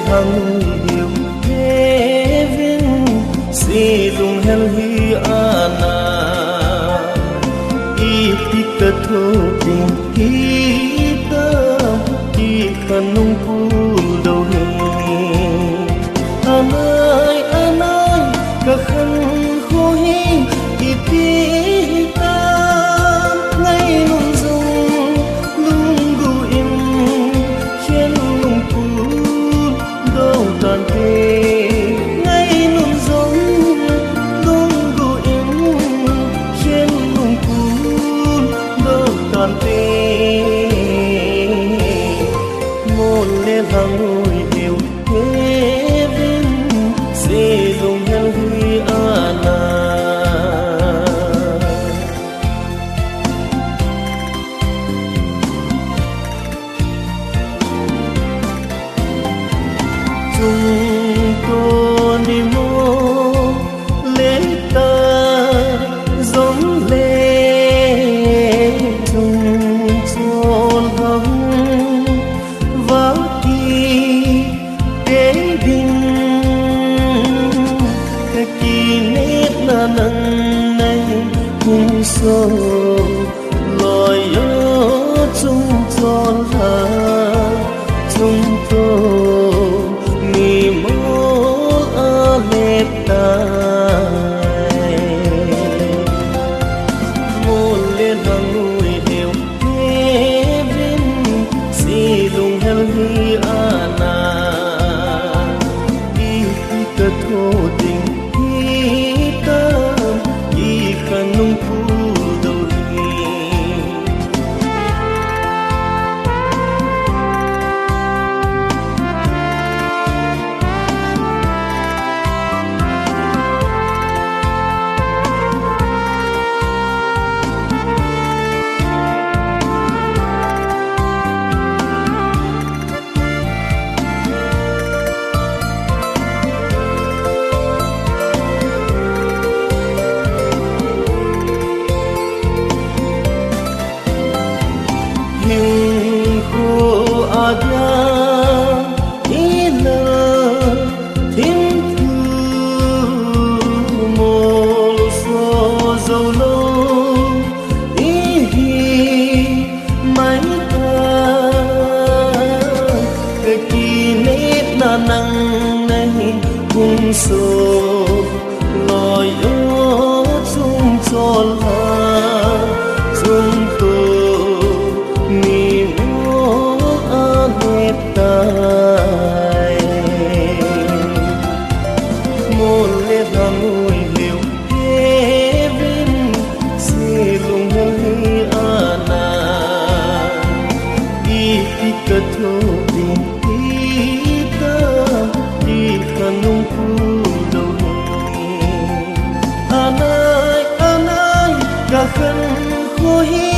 thăng hiểu thế viên si lung hel hi ana i tika tho tình kita ki kanung pul do he anai ka khan kho hi i ta ngay lung dung lung gu im khen lung pul do tan te ngay lung dung lung gu im khen lung pul do tan te môn lên hàng ngồi đều thế bên sẽ dùng hel huy ana chúng tôi đi mô lên ta giống lên chúng trôn hồng và kỳ tế đình cái kỳ nét là nâng này cùng sâu lòi ở chúng trôn ra chúng tôi mi mô ở lệ tai môn lên hàng nuôi hiểu thế bên si lung hel hi ana i tika tho tình kita i kanung pu do hình khô ada ina thiên thư mô so dâu lâu ý hi mãi ta cái kỳ nét na năng này cùng số lòi ở chung cho la chung tôi mi mô a lệ tai môn lệ hàng ngồi liều thế bên si lung hel hi ana i tika tho tình kita i kanung pu do anai ka khan kho hi